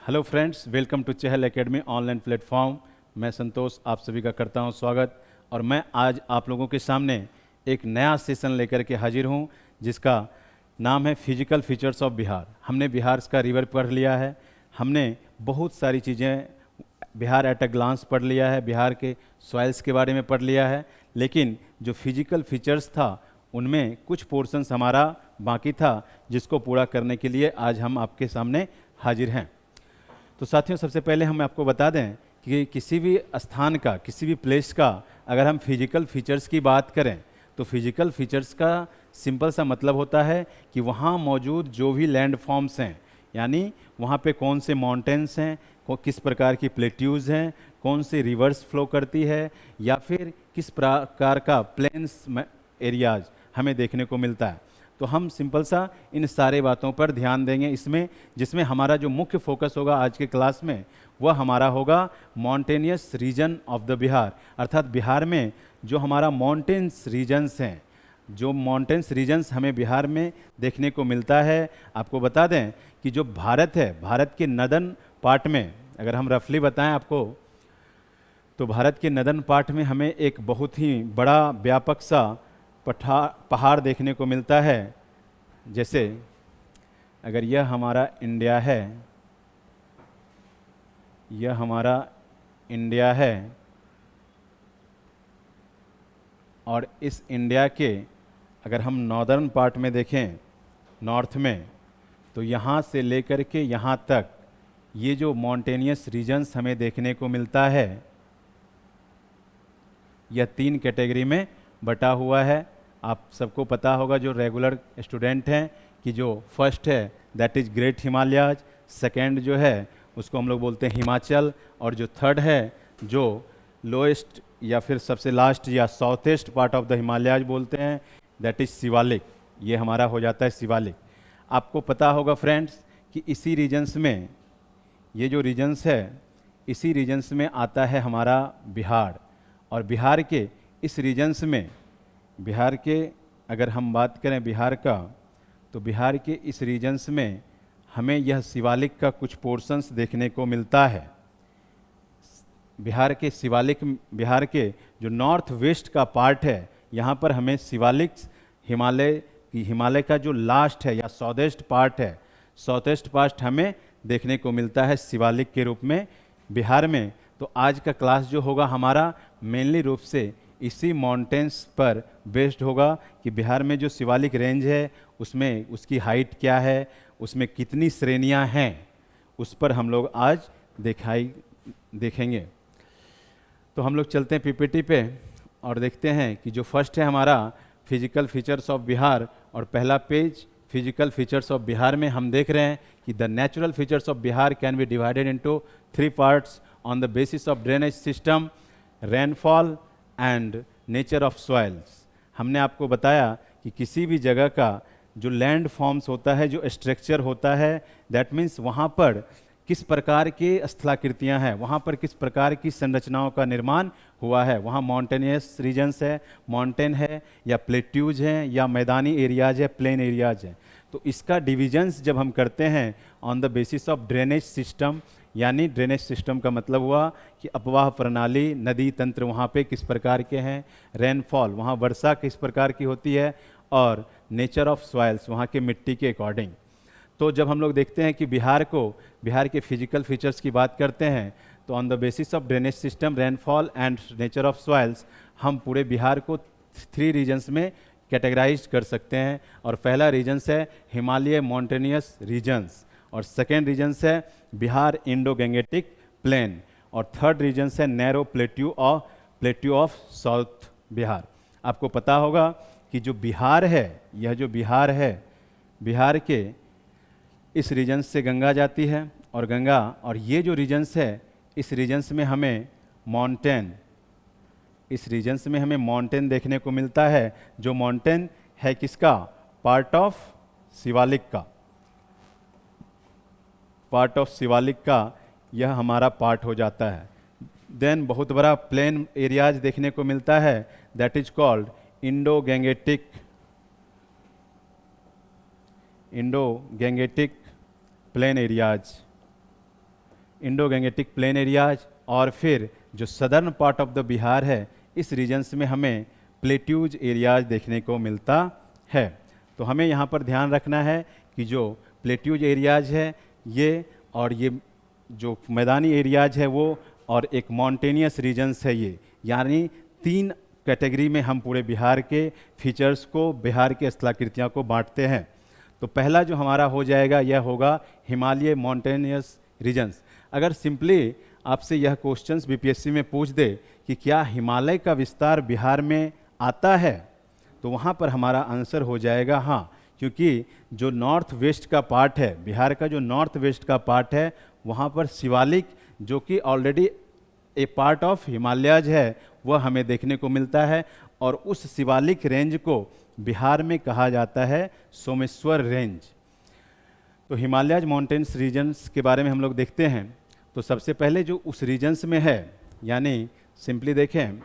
Hello friends, welcome to Chahal academy online platform. मैं संतोष आप सभी का करता हूं स्वागत। और मैं आज आप लोगों के सामने एक नया सेशन लेकर के हाजिर हूं जिसका नाम है फिजिकल फीचर्स ऑफ बिहार। हमने बिहार का रिवर पढ़ लिया है, हमने बहुत सारी चीज़ें बिहार एट अ ग्लांस पढ़ लिया है, बिहार के सॉइल्स के बारे में पढ़ लिया है, लेकिन जो फिजिकल फीचर्स था उनमें कुछ पोर्शंस हमारा बाकी था जिसको पूरा करने के लिए आज हम आपके सामने हाजिर हैं। तो साथियों, सबसे पहले हम आपको बता दें कि किसी भी स्थान का, किसी भी प्लेस का अगर हम फिजिकल फीचर्स की बात करें तो फिजिकल फीचर्स का सिंपल सा मतलब होता है कि वहाँ मौजूद जो भी लैंड फॉर्म्स हैं, यानी वहाँ पे कौन से माउंटेन्स हैं, किस प्रकार की प्लेट्यूज हैं, कौन से रिवर्स फ्लो करती है, या फिर किस प्रकार का प्लेन्स एरियाज हमें देखने को मिलता है। तो हम सिंपल सा इन सारे बातों पर ध्यान देंगे इसमें, जिसमें हमारा जो मुख्य फोकस होगा आज के क्लास में वह हमारा होगा mountainous region of the Bihar. अर्थात बिहार में जो हमारा माउंटेन्स रीजन्स हैं, जो माउंटेन्स रीजन्स हमें बिहार में देखने को मिलता है। आपको बता दें कि जो भारत है, भारत के नदन पार्ट में अगर हम रफली बताएं आपको, तो भारत के नदन पार्ट में हमें एक बहुत ही बड़ा व्यापक सा पहाड़ देखने को मिलता है। जैसे अगर यह हमारा इंडिया है, यह हमारा इंडिया है, और इस इंडिया के अगर हम नॉर्दर्न पार्ट में देखें, नॉर्थ में, तो यहाँ से लेकर के यहाँ तक ये जो माउंटेनियस रीजन्स हमें देखने को मिलता है, यह 3 कैटेगरी में बटा हुआ है। आप सबको पता होगा जो रेगुलर स्टूडेंट हैं कि जो फर्स्ट है that is great Himalayas, second जो है उसको हम लोग बोलते हैं हिमाचल, और जो थर्ड है जो लोएस्ट या फिर सबसे लास्ट या साउथेस्ट पार्ट ऑफ द हिमालयाज बोलते हैं, दैट इज़ शिवालिक। ये हमारा हो जाता है शिवालिक। आपको पता होगा फ्रेंड्स कि इसी रीजन्स में, ये जो रीजन्स है इसी रीजन्स में आता है हमारा बिहार। और बिहार के इस रीजन्स में, बिहार के अगर हम बात करें बिहार का, तो बिहार के इस रीजन्स में हमें यह शिवालिक का कुछ पोर्शंस देखने को मिलता है। बिहार के शिवालिक, बिहार के जो नॉर्थ वेस्ट का पार्ट है, यहाँ पर हमें शिवालिक हिमालय का जो लास्ट है या साउथेस्ट पार्ट है, साउथेस्ट पार्ट हमें देखने को मिलता है शिवालिक के रूप में बिहार में। तो आज का क्लास जो होगा हमारा मेनली रूप से इसी माउंटेन्स पर बेस्ड होगा कि बिहार में जो शिवालिक रेंज है उसमें उसकी हाइट क्या है, उसमें कितनी श्रेणियां हैं, उस पर हम लोग आज देखेंगे। तो हम लोग चलते हैं पीपीटी पे और देखते हैं कि जो फर्स्ट है हमारा फिजिकल फीचर्स ऑफ बिहार, और पहला page physical features of Bihar में हम देख रहे हैं कि the natural features of Bihar can be divided into 3 parts on the basis of drainage system, rainfall and nature of soils. हमने आपको बताया कि किसी भी जगह का जो लैंड फॉर्म्स होता है, जो स्ट्रक्चर होता है, दैट मीन्स वहाँ पर किस प्रकार के स्थलाकृतियाँ हैं, वहाँ पर किस प्रकार की संरचनाओं का निर्माण हुआ है। वहाँ माउंटेनियस रीजन्स है, माउंटेन है, या प्लेट्यूज हैं, या मैदानी एरियाज है, प्लेन एरियाज है। तो इसका डिविजन्स जब हम करते हैं on the basis of drainage system, यानी ड्रेनेज सिस्टम का मतलब हुआ कि अपवाह प्रणाली, नदी तंत्र वहाँ पे किस प्रकार के हैं, रेनफॉल वहाँ वर्षा किस प्रकार की होती है, और नेचर ऑफ सॉइल्स वहाँ के मिट्टी के अकॉर्डिंग। तो जब हम लोग देखते हैं कि बिहार के फिजिकल फीचर्स की बात करते हैं, तो on the basis of drainage system, rainfall and nature of soils हम पूरे बिहार को 3 रीजन्स में कैटेगराइज कर सकते हैं। और पहला रीजन्स है हिमालय माउंटेनियस रीजन्स, और सेकेंड रीजन्स है बिहार इंडो गैंगेटिक प्लेन, और थर्ड रीजन्स है narrow plateau of south Bihar. आपको पता होगा कि जो बिहार है, यह जो बिहार है, बिहार के इस रीजन्स से गंगा जाती है, और ये जो रीजन्स है इस रीजन्स में हमें माउंटेन, इस रीजन्स में हमें माउंटेन देखने को मिलता है, जो माउंटेन है किसका, पार्ट ऑफ शिवालिक का, पार्ट ऑफ शिवालिक का यह हमारा पार्ट हो जाता है। देन बहुत बड़ा प्लेन एरियाज देखने को मिलता है, that is called Indo Gangetic plain areas. Indo Gangetic plain areas, और फिर जो southern part of the Bihar है, इस रीजन्स में हमें प्लेट्यूज एरियाज देखने को मिलता है। तो हमें यहाँ पर ध्यान रखना है कि जो प्लेट्यूज एरियाज है ये, और ये जो मैदानी एरियाज है वो, और एक मॉन्टेनियस रीजन्स है ये, यानी 3 कैटेगरी में हम पूरे बिहार के फीचर्स को, बिहार के स्थलाकृतियों को बांटते हैं। तो पहला जो हमारा हो जाएगा यह होगा हिमालय मॉन्टेनियस रीजन्स। अगर सिंपली आपसे यह क्वेश्चंस बीपीएससी में पूछ दे कि क्या हिमालय का विस्तार बिहार में आता है, तो वहाँ पर हमारा आंसर हो जाएगा हाँ, क्योंकि जो नॉर्थ वेस्ट का पार्ट है, बिहार का जो नॉर्थ वेस्ट का पार्ट है, वहाँ पर शिवालिक, जो कि already A part of Himalayas है, वह हमें देखने को मिलता है। और उस शिवालिक रेंज को बिहार में कहा जाता है सोमेश्वर रेंज। तो हिमालयज माउंटेन्स रीजन्स के बारे में हम लोग देखते हैं। तो सबसे पहले जो उस रीजन्स में है, यानी सिंपली देखें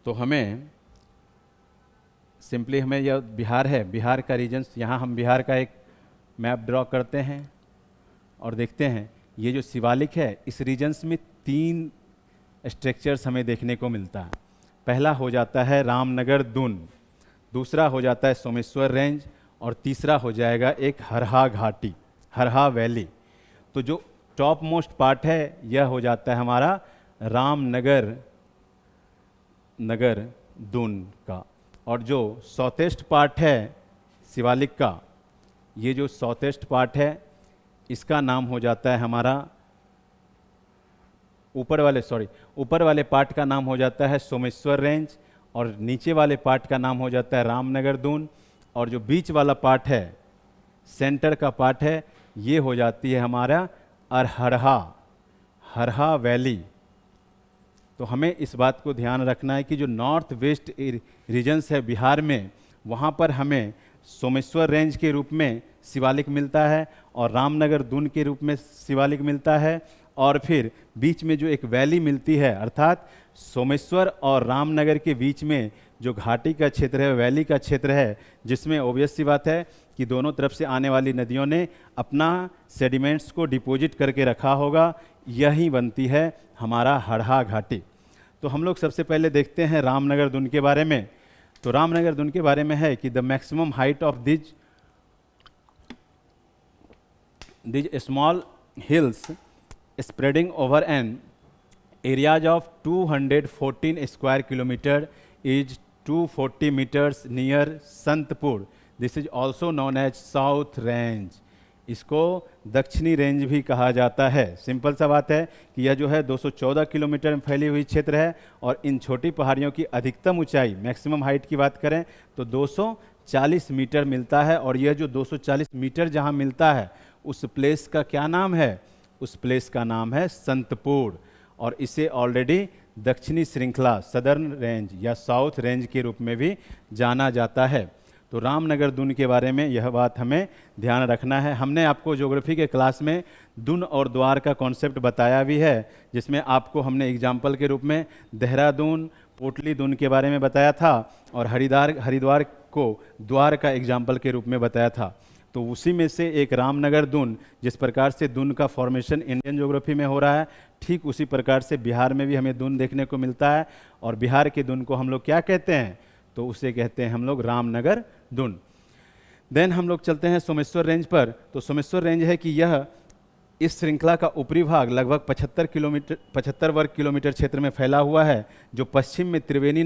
तो हमें यह बिहार है, बिहार का रीजन्स, यहाँ हम बिहार का एक मैप ड्रॉ करते हैं और देखते हैं ये जो शिवालिक है, इस रीजन्स में 3 स्ट्रक्चर्स हमें देखने को मिलता है। पहला हो जाता है रामनगर दून, दूसरा हो जाता है सोमेश्वर रेंज, और तीसरा हो जाएगा एक हरहा घाटी, हरहा वैली। तो जो टॉप मोस्ट पार्ट है यह हो जाता है हमारा रामनगर दून का, और जो साउथेस्ट पार्ट है शिवालिक का, ये जो साउथेस्ट पार्ट है इसका नाम हो जाता है हमारा ऊपर वाले पार्ट का नाम हो जाता है सोमेश्वर रेंज, और नीचे वाले पार्ट का नाम हो जाता है रामनगर दून, और जो बीच वाला पार्ट है, सेंटर का पार्ट है, ये हो जाती है हमारा हरहा वैली। तो हमें इस बात को ध्यान रखना है कि जो नॉर्थ वेस्ट रीजन्स है बिहार में, वहाँ पर हमें सोमेश्वर रेंज के रूप में शिवालिक मिलता है, और रामनगर दून के रूप में शिवालिक मिलता है, और फिर बीच में जो एक वैली मिलती है, अर्थात सोमेश्वर और रामनगर के बीच में जो घाटी का क्षेत्र है, वैली का क्षेत्र है, जिसमें ऑब्वियस सी बात है कि दोनों तरफ से आने वाली नदियों ने अपना सेडिमेंट्स को डिपॉजिट करके रखा होगा, यही बनती है हमारा हरहा घाटी। तो हम लोग सबसे पहले देखते हैं रामनगर दून के बारे में। तो रामनगर दून के बारे में है कि the maximum height of these small hills spreading over an areas of 214 square kilometer is 240 meters near Santpur. This is also known as South Range. इसको दक्षिणी रेंज भी कहा जाता है। सिंपल सा बात है कि यह जो है 214 किलोमीटर में फैली हुई क्षेत्र है, और इन छोटी पहाड़ियों की अधिकतम ऊंचाई, मैक्सिमम हाइट की बात करें तो 240 मीटर मिलता है। और यह जो 240 मीटर जहां मिलता है, उस प्लेस का क्या नाम है? उस प्लेस का नाम है संतपुर, और इसे ऑलरेडी दक्षिणी श्रृंखला, सदर्न रेंज या साउथ रेंज के रूप में भी जाना जाता है। तो रामनगर दून के बारे में यह बात हमें ध्यान रखना है। हमने आपको ज्योग्राफी के क्लास में दून और द्वार का कॉन्सेप्ट बताया भी है, जिसमें आपको हमने एग्जाम्पल के रूप में देहरादून, पोटली दून के बारे में बताया था, और हरिद्वार को द्वार का एग्जाम्पल के रूप में बताया था। तो उसी में से एक रामनगर दून, जिस प्रकार से दून का फॉर्मेशन इंडियन ज्योग्राफी में हो रहा है, ठीक उसी प्रकार से बिहार में भी हमें दून देखने को मिलता है। और बिहार के दून को हम लोग क्या कहते हैं? तो उसे कहते हैं हम लोग रामनगर दून। देन हम लोग चलते हैं सोमेश्वर रेंज पर। तो सोमेश्वर रेंज है कि यह इस श्रृंखला का ऊपरी भाग लगभग 75 वर्ग किलोमीटर क्षेत्र में फैला हुआ है, जो पश्चिम में त्रिवेणी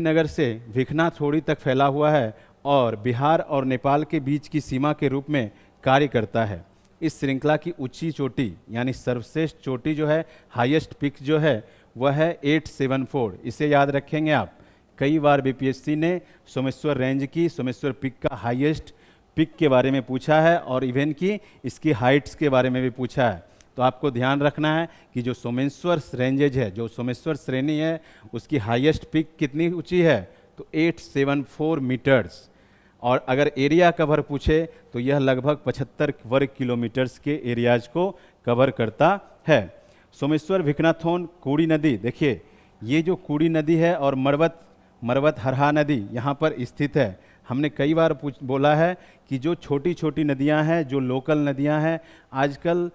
नगर से भिखना थोड़ी तक फैला हुआ है, और बिहार और नेपाल के बीच की सीमा के रूप में कार्य करता है। इस श्रृंखला की ऊंची चोटी, यानी सर्वश्रेष्ठ चोटी जो है, हाईएस्ट पिक जो है, वह है 874। इसे याद रखेंगे आप। कई बार बीपीएससी ने सोमेश्वर रेंज की, सोमेश्वर पिक का हाईएस्ट पिक के बारे में पूछा है, और इवन की इसकी हाइट्स के बारे में भी पूछा है। तो आपको ध्यान रखना है कि जो सोमेश्वर रेंजेज है, जो सोमेश्वर श्रेणी है, उसकी हाईएस्ट पिक कितनी ऊंची है? तो 874 मीटर्स। और अगर एरिया कवर पूछे तो यह लगभग 75 वर्ग किलोमीटर्स के एरियाज को कवर करता है। सोमेश्वर भिखनाथोन कूड़ी नदी, देखिए ये जो कूड़ी नदी है और मरवत हरहा नदी यहाँ पर स्थित है। हमने कई बार बोला है कि जो छोटी छोटी नदियां हैं, जो लोकल नदियां हैं, आजकल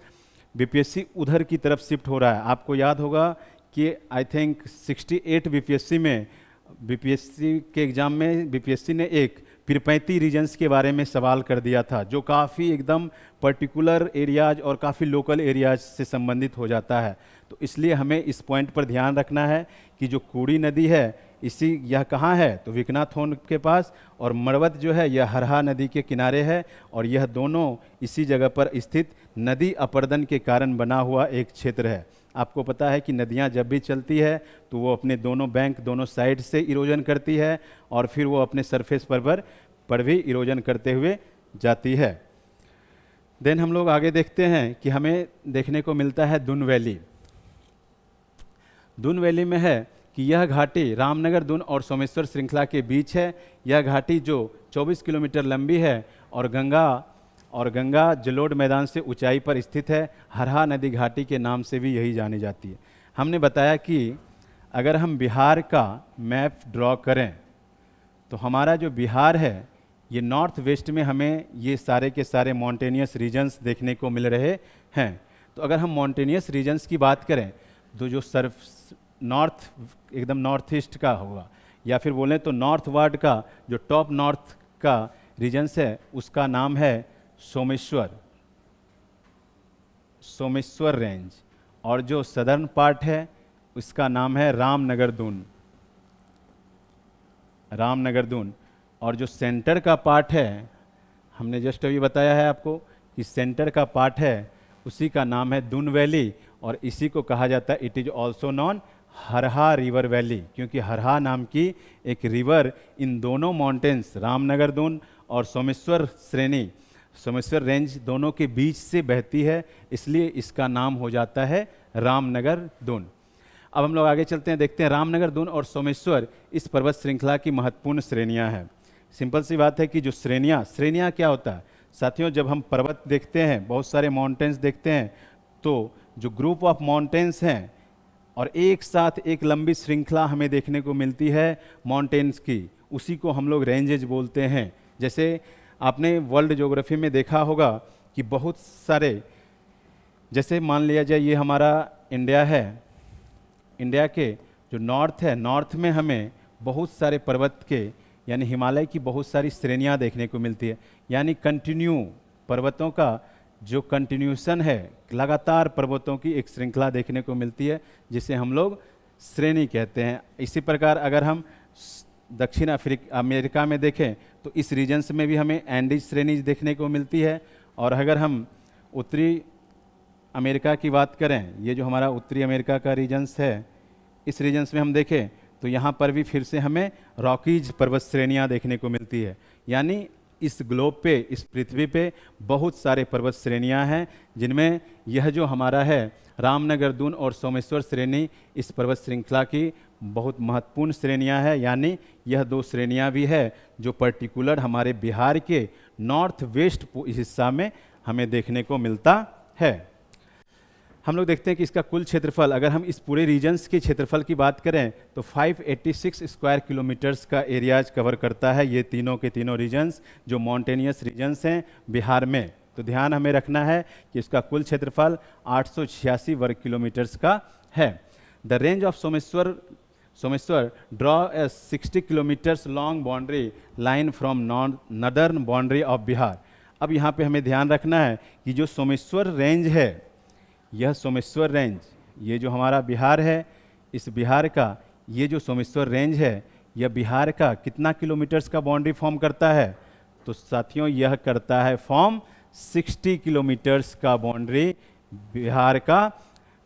बीपीएससी उधर की तरफ शिफ्ट हो रहा है। आपको याद होगा कि आई थिंक 68 बीपीएससी में, बीपीएससी के एग्ज़ाम में बीपीएससी ने एक पीरपैंती रीजन्स के बारे में सवाल कर दिया था, जो काफ़ी एकदम पर्टिकुलर एरियाज और काफ़ी लोकल एरियाज से संबंधित हो जाता है। तो इसलिए हमें इस पॉइंट पर ध्यान रखना है कि जो कूड़ी नदी है, यह कहाँ है, तो विकनाथोन के पास, और मड़वत जो है यह हरहा नदी के किनारे है, और यह दोनों इसी जगह पर स्थित नदी अपर्दन के कारण बना हुआ एक क्षेत्र है। आपको पता है कि नदियाँ जब भी चलती है तो वो अपने दोनों बैंक, दोनों साइड से इरोजन करती है, और फिर वो अपने सरफेस पर भी इरोजन करते हुए जाती है। देन हम लोग आगे देखते हैं कि हमें देखने को मिलता है दून वैली। दून वैली में है कि यह घाटी रामनगर, दून और सोमेश्वर श्रृंखला के बीच है। यह घाटी जो 24 किलोमीटर लंबी है और गंगा जलोढ़ मैदान से ऊंचाई पर स्थित है। हरहा नदी घाटी के नाम से भी यही जानी जाती है। हमने बताया कि अगर हम बिहार का मैप ड्रॉ करें तो हमारा जो बिहार है, ये नॉर्थ वेस्ट में हमें ये सारे के सारे मॉन्टेनियस रीजन्स देखने को मिल रहे हैं। तो अगर हम मॉन्टेनियस रीजन्स की बात करें तो जो नॉर्थ, एकदम नॉर्थ ईस्ट का होगा, या फिर बोलें तो नॉर्थ वार्ड का जो टॉप नॉर्थ का रीजन्स है, उसका नाम है सोमेश्वर रेंज, और जो सदर्न पार्ट है उसका नाम है रामनगर दून, और जो सेंटर का पार्ट है, हमने जस्ट अभी बताया है आपको कि सेंटर का पार्ट है, उसी का नाम है दून वैली, और इसी को कहा जाता है, it is also known Harha river valley, क्योंकि हरहा नाम की एक रिवर इन दोनों माउंटेन्स रामनगर दून और सोमेश्वर रेंज दोनों के बीच से बहती है, इसलिए इसका नाम हो जाता है रामनगर दून। अब हम लोग आगे चलते हैं, देखते हैं रामनगर दून और सोमेश्वर इस पर्वत श्रृंखला की महत्वपूर्ण श्रेणियां हैं। सिंपल सी बात है कि जो श्रेणियां क्या होता है साथियों, जब हम पर्वत देखते हैं, बहुत सारे माउंटेन्स देखते हैं, तो जो ग्रुप ऑफ माउंटेन्स हैं और एक साथ एक लंबी श्रृंखला हमें देखने को मिलती है माउंटेन्स की, उसी को हम लोग रेंजेज बोलते हैं। जैसे आपने वर्ल्ड ज्योग्राफी में देखा होगा कि बहुत सारे, जैसे मान लिया जाए ये हमारा इंडिया है, इंडिया के जो नॉर्थ है, नॉर्थ में हमें बहुत सारे पर्वत के यानी हिमालय की बहुत सारी श्रेणियां देखने को मिलती है, यानी कंटिन्यू पर्वतों का जो कंटिन्यूशन है, लगातार पर्वतों की एक श्रृंखला देखने को मिलती है, जिसे हम लोग श्रेणी कहते हैं। इसी प्रकार अगर हम दक्षिण अमेरिका में देखें तो इस रीजन्स में भी हमें एंडीज श्रेणी देखने को मिलती है, और अगर हम उत्तरी अमेरिका की बात करें, ये जो हमारा उत्तरी अमेरिका का रीजन्स है, इस रीजन्स में हम देखें तो यहाँ पर भी फिर से हमें रॉकीज पर्वत श्रेणियाँ देखने को मिलती है। यानी इस ग्लोब पे, इस पृथ्वी पे बहुत सारे पर्वत श्रेणियाँ हैं, जिनमें यह जो हमारा है रामनगर दून और सोमेश्वर श्रेणी इस पर्वत श्रृंखला की बहुत महत्वपूर्ण श्रेणियाँ हैं। यानी यह दो श्रेणियाँ भी है जो पर्टिकुलर हमारे बिहार के नॉर्थ वेस्ट हिस्सा में हमें देखने को मिलता है। हम लोग देखते हैं कि इसका कुल क्षेत्रफल, अगर हम इस पूरे रीजन्स के क्षेत्रफल की बात करें तो 586 स्क्वायर किलोमीटर्स का एरियाज कवर करता है, ये तीनों के तीनों रीजन्स जो माउंटेनियस रीजन्स हैं बिहार में। तो ध्यान हमें रखना है कि इसका कुल क्षेत्रफल 886 वर्ग किलोमीटर्स का है। The range of Someshwar draw a 60 kilometres long boundary line from northern boundary of Bihar. अब यहाँ पे हमें ध्यान रखना है कि जो सोमेश्वर रेंज है, यह सोमेश्वर रेंज, ये जो हमारा बिहार है, इस बिहार का ये जो सोमेश्वर रेंज है, यह बिहार का कितना किलोमीटर्स का बाउंड्री फॉर्म करता है? तो साथियों यह करता है फॉर्म 60 किलोमीटर्स का बाउंड्री बिहार का,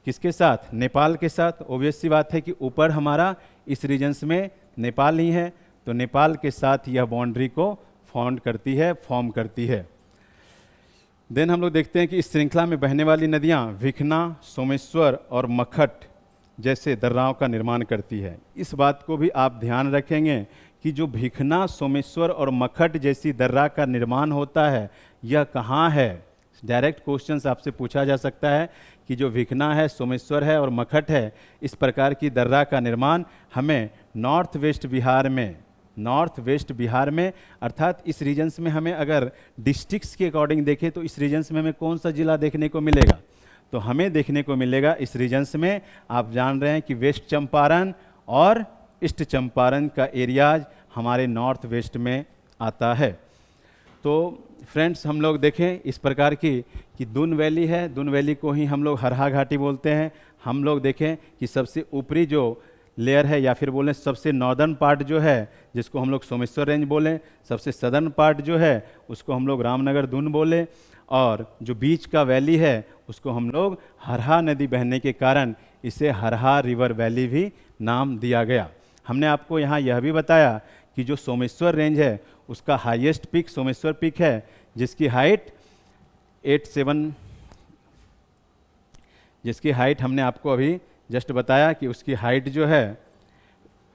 किसके साथ? नेपाल के साथ। ऑब्वियस सी बात है कि ऊपर हमारा इस रीजन्स में नेपाल ही है, तो नेपाल के साथ यह बाउंड्री को फॉर्म करती है। देन हम लोग देखते हैं कि इस श्रृंखला में बहने वाली नदियाँ भिखना, सोमेश्वर और मखट जैसे दर्राओं का निर्माण करती है। इस बात को भी आप ध्यान रखेंगे कि जो भिखना, सोमेश्वर और मखट जैसी दर्रा का निर्माण होता है, यह कहाँ है? डायरेक्ट क्वेश्चंस आपसे पूछा जा सकता है कि जो भिखना है, सोमेश्वर है और मखट है, इस प्रकार की दर्रा का निर्माण हमें नॉर्थ वेस्ट बिहार में नॉर्थ वेस्ट बिहार में, अर्थात इस रीजन्स में हमें अगर डिस्ट्रिक्ट्स के अकॉर्डिंग देखें तो इस रीजन्स में हमें कौन सा जिला देखने को मिलेगा, तो हमें देखने को मिलेगा इस रीजन्स में, आप जान रहे हैं कि वेस्ट चंपारण और ईस्ट चंपारण का एरियाज हमारे नॉर्थ वेस्ट में आता है। तो फ्रेंड्स हम लोग देखें इस प्रकार की कि दून वैली है, दून वैली को ही हम लोग हरहा घाटी बोलते हैं। हम लोग देखें कि सबसे ऊपरी जो लेयर है या फिर बोलें सबसे नॉर्दर्न पार्ट जो है जिसको हम लोग सोमेश्वर रेंज बोलें, सबसे सदर्न पार्ट जो है उसको हम लोग रामनगर दून बोले, और जो बीच का वैली है उसको हम लोग हरहा नदी बहने के कारण इसे हरहा रिवर वैली भी नाम दिया गया। हमने आपको यहाँ यह भी बताया कि जो सोमेश्वर रेंज है उसका हाईएस्ट पीक सोमेश्वर पीक है, जिसकी हाइट हमने आपको अभी जस्ट बताया कि उसकी हाइट जो है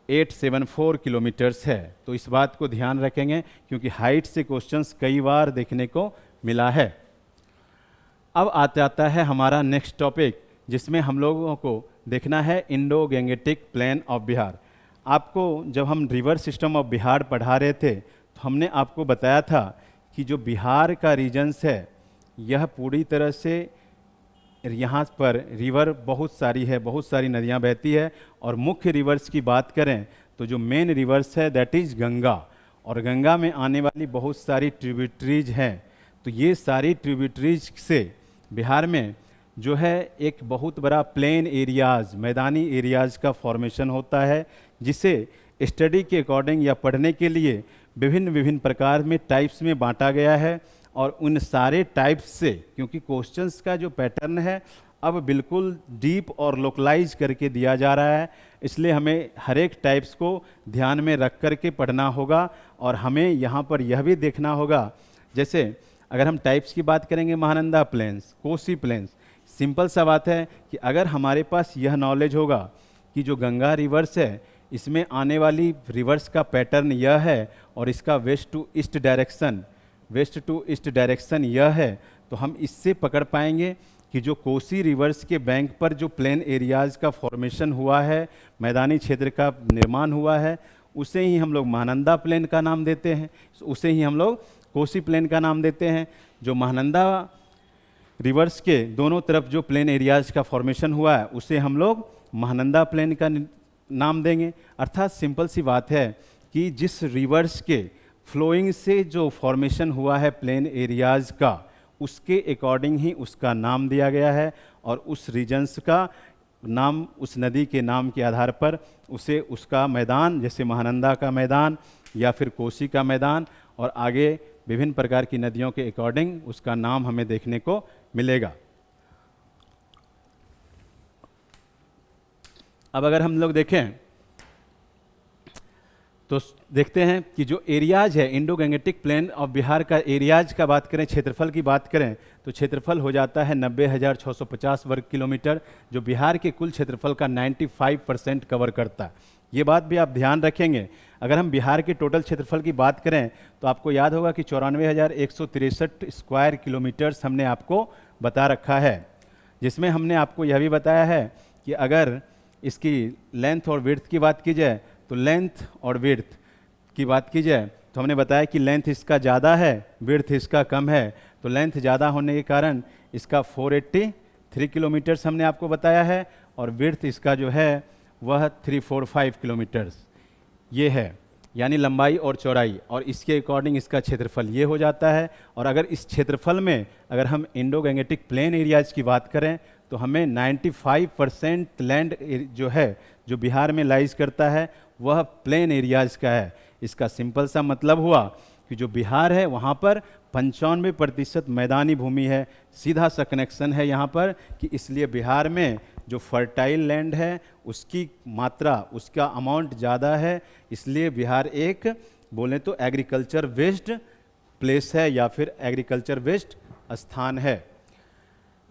874 किलोमीटर्स है। तो इस बात को ध्यान रखेंगे क्योंकि हाइट से क्वेश्चंस कई बार देखने को मिला है। अब आता है हमारा नेक्स्ट टॉपिक जिसमें हम लोगों को देखना है Indo Gangetic plain of Bihar. आपको जब हम रिवर सिस्टम ऑफ बिहार पढ़ा रहे थे तो हमने आपको बताया था कि जो बिहार का रीजन्स है यह पूरी तरह से यहाँ पर रिवर बहुत सारी है, बहुत सारी नदियाँ बहती है, और मुख्य रिवर्स की बात करें तो जो मेन रिवर्स है दैट इज़ गंगा, और गंगा में आने वाली बहुत सारी ट्रिब्यूटरीज हैं। तो ये सारी ट्रिब्यूटरीज से बिहार में जो है एक बहुत बड़ा प्लेन एरियाज़, मैदानी एरियाज़ का फॉर्मेशन होता है, जिसे स्टडी के अकॉर्डिंग या पढ़ने के लिए विभिन्न विभिन्न प्रकार में टाइप्स में बांटा गया है। और उन सारे टाइप्स से क्योंकि क्वेश्चंस का जो पैटर्न है अब बिल्कुल डीप और लोकलाइज करके दिया जा रहा है, इसलिए हमें हर एक टाइप्स को ध्यान में रख कर के पढ़ना होगा। और हमें यहाँ पर यह भी देखना होगा, जैसे अगर हम टाइप्स की बात करेंगे Mahananda plains, Kosi plains, simple सा बात है कि अगर हमारे पास यह नॉलेज होगा कि जो गंगा रिवर्स है इसमें आने वाली रिवर्स का पैटर्न यह है और इसका वेस्ट टू ईस्ट डायरेक्शन यह है, तो हम इससे पकड़ पाएंगे कि जो कोसी रिवर्स के बैंक पर जो प्लेन एरियाज़ का फॉर्मेशन हुआ है, मैदानी क्षेत्र का निर्माण हुआ है, उसे ही हम लोग महानंदा प्लेन का नाम देते हैं, उसे ही हम लोग कोसी प्लेन का नाम देते हैं। जो महानंदा रिवर्स के दोनों तरफ जो प्लेन एरियाज़ का फॉर्मेशन हुआ है उसे हम लोग महानंदा प्लेन का नाम देंगे। अर्थात सिंपल सी बात है कि जिस रिवर्स के फ्लोइंग से जो फॉर्मेशन हुआ है प्लेन एरियाज़ का, उसके अकॉर्डिंग ही उसका नाम दिया गया है, और उस रीजन्स का नाम उस नदी के नाम के आधार पर उसे उसका मैदान, जैसे महानंदा का मैदान या फिर कोसी का मैदान, और आगे विभिन्न प्रकार की नदियों के अकॉर्डिंग उसका नाम हमें देखने को मिलेगा। अब अगर हम लोग देखें तो देखते हैं कि जो एरियाज है Indo Gangetic plain of Bihar का एरियाज का बात करें, क्षेत्रफल की बात करें तो क्षेत्रफल हो जाता है 90,650 वर्ग किलोमीटर, जो बिहार के कुल क्षेत्रफल का 95% कवर करता है। ये बात भी आप ध्यान रखेंगे। अगर हम बिहार के टोटल क्षेत्रफल की बात करें तो आपको याद होगा कि 94,163 स्क्वायर किलोमीटर्स हमने आपको बता रखा है, जिसमें हमने आपको यह भी बताया है कि अगर इसकी लेंथ और विड्थ की बात की जाए तो लेंथ और विड्थ की बात की जाए तो हमने बताया कि लेंथ इसका ज़्यादा है, विड्थ इसका कम है। तो लेंथ ज़्यादा होने के कारण इसका 483 किलोमीटर्स हमने आपको बताया है, और विड्थ इसका जो है वह 345 किलोमीटर्स ये है, यानी लंबाई और चौड़ाई, और इसके अकॉर्डिंग इसका क्षेत्रफल ये हो जाता है। और अगर इस क्षेत्रफल में अगर हम इंडो गैंगेटिक प्लेन एरियाज़ की बात करें तो हमें 95% लैंड जो है जो बिहार में लाइज करता है वह प्लेन एरियाज़ का है। इसका सिंपल सा मतलब हुआ कि जो बिहार है वहाँ पर 95% मैदानी भूमि है। सीधा सा कनेक्शन है यहाँ पर कि इसलिए बिहार में जो फर्टाइल लैंड है उसकी मात्रा, उसका अमाउंट ज़्यादा है, इसलिए बिहार एक बोलें तो एग्रीकल्चर बेस्ड प्लेस है या फिर एग्रीकल्चर बेस्ड स्थान है।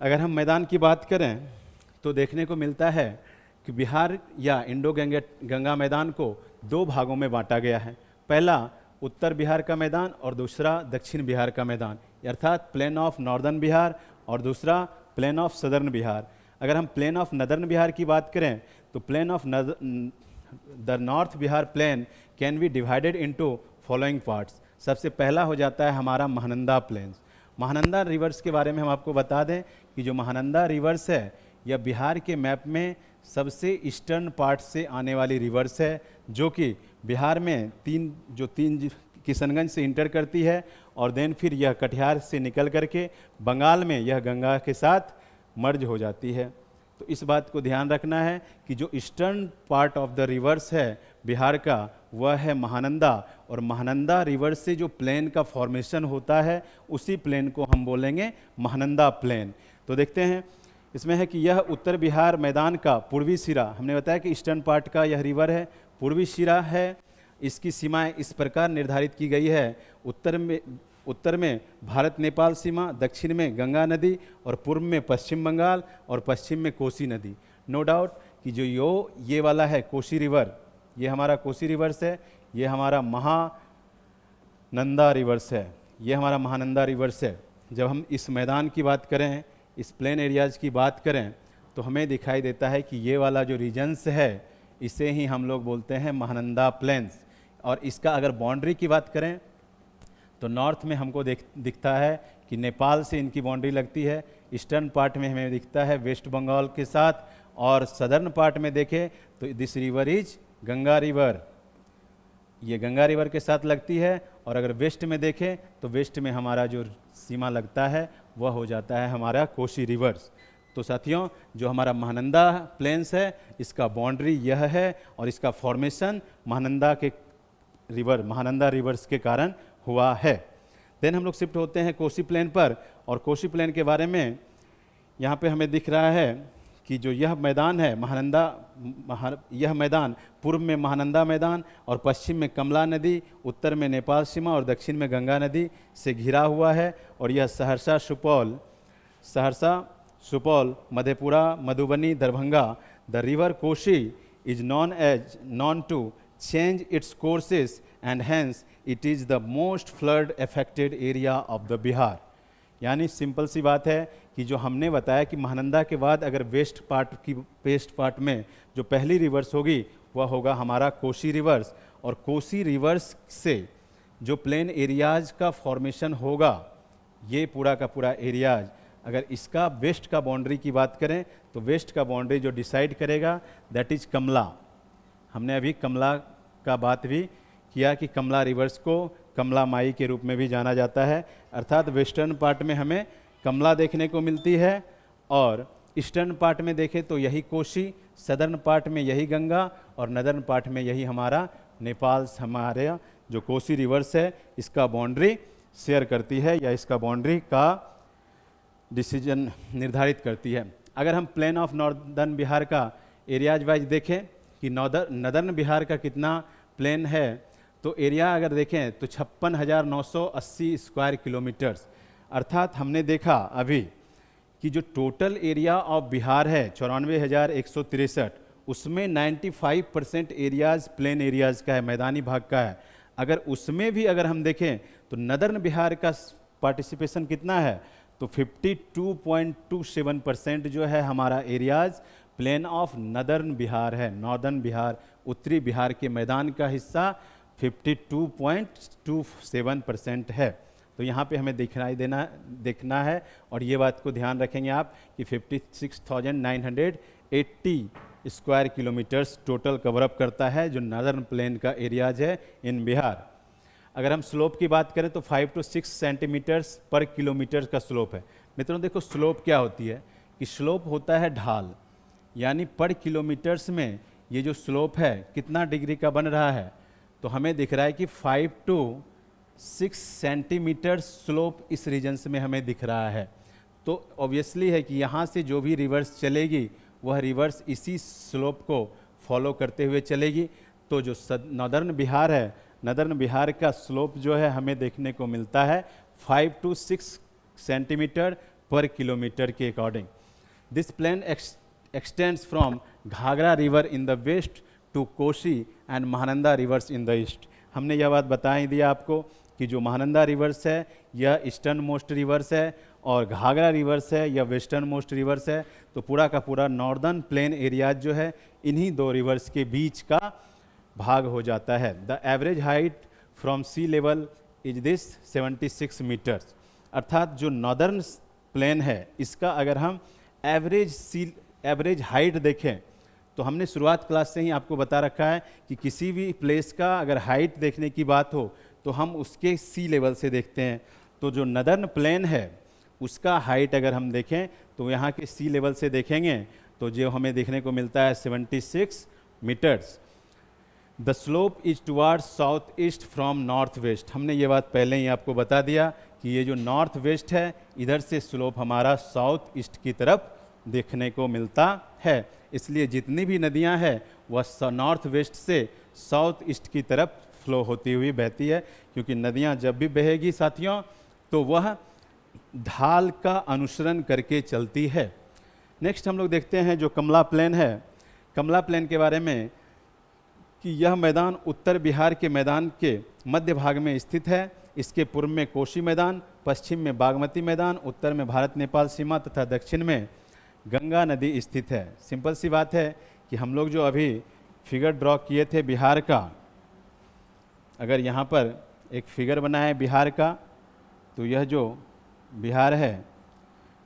अगर हम मैदान की बात करें तो देखने को मिलता है कि बिहार या इंडो गंगा मैदान को दो भागों में बांटा गया है। पहला उत्तर बिहार का मैदान और दूसरा दक्षिण बिहार का मैदान, अर्थात प्लेन ऑफ नॉर्दर्न बिहार और दूसरा प्लेन ऑफ सदर्न बिहार। अगर हम प्लेन ऑफ नदर्न बिहार की बात करें तो plain of the north Bihar plain can be divided into following parts. सबसे पहला हो जाता है हमारा महानंदा प्लेन्स। महानंदा रिवर्स के बारे में हम आपको बता दें कि जो महानंदा रिवर्स है यह बिहार के मैप में सबसे ईस्टर्न पार्ट से आने वाली रिवर्स है, जो कि बिहार में तीन किशनगंज से इंटर करती है और देन फिर यह कटिहार से निकल करके बंगाल में यह गंगा के साथ मर्ज हो जाती है। तो इस बात को ध्यान रखना है कि जो eastern part of the reverse है बिहार का वह है महानंदा, और महानंदा रिवर से जो प्लेन का फॉर्मेशन होता है उसी प्लेन को हम बोलेंगे महानंदा प्लेन। तो देखते हैं इसमें है कि यह उत्तर बिहार मैदान का पूर्वी सिरा, हमने बताया कि ईस्टर्न पार्ट का यह रिवर है, पूर्वी सिरा है। इसकी सीमाएं इस प्रकार निर्धारित की गई है, उत्तर में भारत नेपाल सीमा, दक्षिण में गंगा नदी और पूर्व में पश्चिम बंगाल और पश्चिम में कोसी नदी। नो डाउट कि जो ये वाला है कोसी रिवर, ये हमारा कोसी रिवर्स है, ये हमारा महानंदा रिवर्स है, ये हमारा महानंदा रिवर्स है। जब हम इस मैदान की बात करें, इस प्लेन एरियाज़ की बात करें, तो हमें दिखाई देता है कि ये वाला जो रीजन्स है इसे ही हम लोग बोलते हैं महानंदा प्लेन्स। और इसका अगर बाउंड्री की बात करें तो नॉर्थ में हमको दिखता है कि नेपाल से इनकी बाउंड्री लगती है, ईस्टर्न पार्ट में हमें दिखता है वेस्ट बंगाल के साथ, और सदर्न पार्ट में देखें तो this river is Ganga river, ये गंगा रिवर के साथ लगती है। और अगर वेस्ट में देखें तो वेस्ट में हमारा जो सीमा लगता है वह हो जाता है हमारा कोसी रिवर्स। तो साथियों, जो हमारा महानंदा प्लेन्स है इसका बाउंड्री यह है और इसका फॉर्मेशन महानंदा रिवर्स के कारण हुआ है। देन हम लोग शिफ्ट होते हैं कोसी प्लेन पर, और कोसी प्लेन के बारे में यहाँ पे हमें दिख रहा है कि जो यह मैदान है यह मैदान पूर्व में महानंदा मैदान और पश्चिम में कमला नदी, उत्तर में नेपाल सीमा और दक्षिण में गंगा नदी से घिरा हुआ है। और यह Saharsa, Supaul, Madhepura, Madhubani, Darbhanga, the river Kosi is known to change its courses and hence it is the most flood affected area of the Bihar। यानी सिंपल सी बात है कि जो हमने बताया कि महानंदा के बाद अगर वेस्ट पार्ट में जो पहली रिवर्स होगी वह होगा हमारा कोसी रिवर्स, और कोसी रिवर्स से जो प्लेन एरियाज का फॉर्मेशन होगा ये पूरा का पूरा एरियाज, अगर इसका वेस्ट का बाउंड्री की बात करें तो वेस्ट का बाउंड्री जो डिसाइड करेगा दैट इज कमला। हमने अभी कमला का बात भी किया कि कमला रिवर्स को कमला माई के रूप में भी जाना जाता है, अर्थात वेस्टर्न पार्ट में हमें कमला देखने को मिलती है और ईस्टर्न पार्ट में देखें तो यही कोसी, सदर्न पार्ट में यही गंगा और नदर्न पार्ट में यही हमारा नेपाल हमारे जो कोसी रिवर्स है इसका बाउंड्री शेयर करती है या इसका बाउंड्री का डिसीजन निर्धारित करती है। अगर हम प्लेन ऑफ नॉर्दर्न बिहार का एरियाज वाइज देखें कि नदर्न बिहार का कितना प्लेन है, तो एरिया अगर देखें तो 56,980 स्क्वायर किलोमीटर्स, अर्थात हमने देखा अभी कि जो टोटल एरिया ऑफ बिहार है 94,163, उसमें 95% एरियाज प्लेन एरियाज का है, मैदानी भाग का है। अगर उसमें भी अगर हम देखें तो नदर्न बिहार का पार्टिसिपेशन कितना है, तो 52.27% जो है हमारा areas plain of northern Bihar है। नॉर्दर्न बिहार, उत्तरी बिहार के मैदान का हिस्सा 52.27% है। तो यहाँ पे हमें देखना है और ये बात को ध्यान रखेंगे आप कि 56,980 स्क्वायर किलोमीटर्स टोटल कवरअप करता है जो नदर्न प्लेन का एरियाज है इन बिहार। अगर हम स्लोप की बात करें तो 5 to 6 सेंटीमीटर्स पर किलोमीटर का स्लोप है। मित्रों देखो स्लोप क्या होती है कि स्लोप होता है ढाल, यानी पर किलोमीटर्स में ये जो स्लोप है कितना डिग्री का बन रहा है, तो हमें दिख रहा है कि 5 to 6 सेंटीमीटर स्लोप इस रीजन्स में हमें दिख रहा है। तो ऑब्वियसली है कि यहाँ से जो भी रिवर्स चलेगी वह रिवर्स इसी स्लोप को फॉलो करते हुए चलेगी। तो जो नॉर्दर्न बिहार है, नॉर्दर्न बिहार का स्लोप जो है हमें देखने को मिलता है 5 to 6 सेंटीमीटर पर किलोमीटर के अकॉर्डिंग। This plain extends from Ghaghara river in the west to Kosi and Mahananda rivers in the east. हमने यह बात बता ही दिया आपको कि जो महानंदा रिवर्स है यह ईस्टर्न मोस्ट रिवर्स है और घाघरा रिवर्स है यह वेस्टर्न मोस्ट रिवर्स है। तो पूरा का पूरा नॉर्दर्न प्लेन एरियाज जो है इन्हीं दो रिवर्स के बीच का भाग हो जाता है। The average height from sea level is this 76 metres. अर्थात जो नॉर्दर्न प्लेन है इसका अगर हम एवरेज हाइट देखें तो हमने शुरुआत क्लास से ही आपको बता रखा है कि किसी भी प्लेस का अगर हाइट देखने की बात हो तो हम उसके सी लेवल से देखते हैं। तो जो नदर्न प्लेन है उसका हाइट अगर हम देखें तो यहाँ के सी लेवल से देखेंगे तो जो हमें देखने को मिलता है 76 metres. The slope is toward south east from north west. हमने ये बात पहले ही आपको बता दिया कि ये जो नॉर्थ वेस्ट है इधर से स्लोप हमारा साउथ ईस्ट की तरफ देखने को मिलता है। इसलिए जितनी भी नदियां हैं वह नॉर्थ वेस्ट से साउथ ईस्ट की तरफ फ्लो होती हुई बहती है, क्योंकि नदियां जब भी बहेगी साथियों तो वह ढाल का अनुसरण करके चलती है। नेक्स्ट हम लोग देखते हैं जो कमला प्लेन है। कमला प्लेन के बारे में कि यह मैदान उत्तर बिहार के मैदान के मध्य भाग में स्थित है। इसके पूर्व में कोशी मैदान, पश्चिम में बागमती मैदान, उत्तर में भारत नेपाल सीमा तथा दक्षिण में गंगा नदी स्थित है। सिंपल सी बात है कि हम लोग जो अभी फिगर ड्रॉ किए थे बिहार का, अगर यहाँ पर एक फिगर बना है बिहार का तो यह जो बिहार है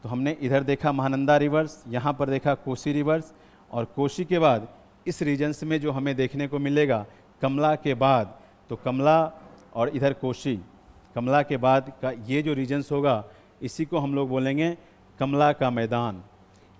तो हमने इधर देखा महानंदा रिवर्स, यहाँ पर देखा कोसी रिवर्स और कोसी के बाद इस रीजन्स में जो हमें देखने को मिलेगा कमला के बाद, तो कमला और इधर कोसी, कमला के बाद का ये जो रीजन्स होगा इसी को हम लोग बोलेंगे कमला का मैदान।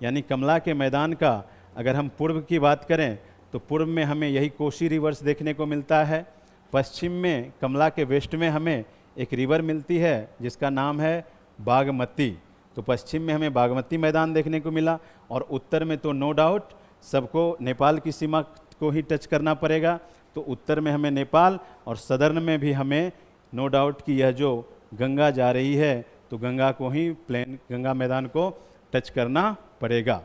यानी कमला के मैदान का अगर हम पूर्व की बात करें तो पूर्व में हमें यही कोसी रिवर्स देखने को मिलता है। पश्चिम में कमला के वेस्ट में हमें एक रिवर मिलती है जिसका नाम है बागमती, तो पश्चिम में हमें बागमती मैदान देखने को मिला। और उत्तर में तो नो डाउट सबको नेपाल की सीमा को ही टच करना पड़ेगा, तो उत्तर में हमें नेपाल और सदर्न में भी हमें नो डाउट कि यह जो गंगा जा रही है तो गंगा को ही गंगा मैदान को टच करना पड़ेगा।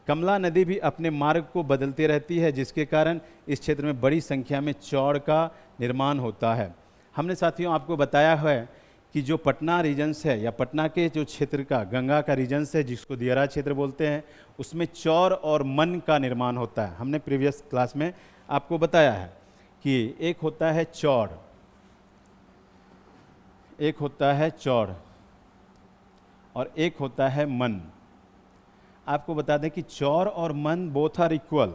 कमला नदी भी अपने मार्ग को बदलती रहती है जिसके कारण इस क्षेत्र में बड़ी संख्या में चौड़ का निर्माण होता है। हमने साथियों आपको बताया है कि जो पटना रीजन्स है या पटना के जो क्षेत्र का गंगा का रीजन्स है जिसको दियारा क्षेत्र बोलते हैं उसमें चौर और मन का निर्माण होता है। हमने प्रीवियस क्लास में आपको बताया है कि एक होता है चौड़, एक होता है चौड़ और एक होता है मन। आपको बता दें कि चौर और मन बोथ आर इक्वल,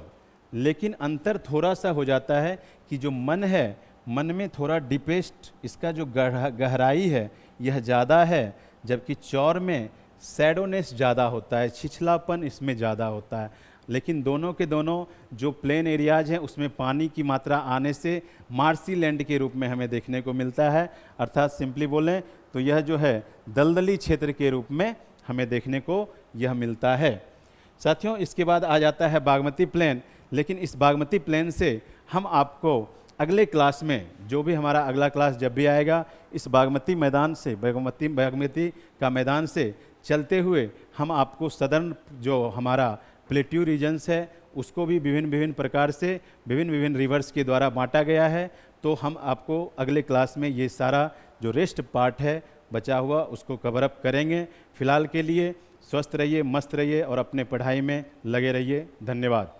लेकिन अंतर थोड़ा सा हो जाता है कि जो मन है मन में थोड़ा डिपेस्ट, इसका जो गहराई है यह ज़्यादा है, जबकि चौर में सैडोनेस ज़्यादा होता है, छिछलापन इसमें ज़्यादा होता है। लेकिन दोनों के दोनों जो प्लेन एरियाज हैं उसमें पानी की मात्रा आने से मार्सी लैंड के रूप में हमें देखने को मिलता है। अर्थात सिंपली बोलें तो यह जो है दलदली क्षेत्र के रूप में हमें देखने को यह मिलता है। साथियों इसके बाद आ जाता है बागमती प्लेन, लेकिन इस बागमती प्लेन से हम आपको अगले क्लास में, जो भी हमारा अगला क्लास जब भी आएगा, इस बागमती मैदान से बागमती का मैदान से चलते हुए हम आपको सदर्न जो हमारा प्लेट्यू रीजन्स है उसको भी विभिन्न प्रकार से विभिन्न रिवर्स के द्वारा बांटा गया है। तो हम आपको अगले क्लास में ये सारा जो रेस्ट पार्ट है बचा हुआ उसको कवर अप करेंगे। फिलहाल के लिए स्वस्थ रहिए, मस्त रहिए और अपने पढ़ाई में लगे रहिए। धन्यवाद।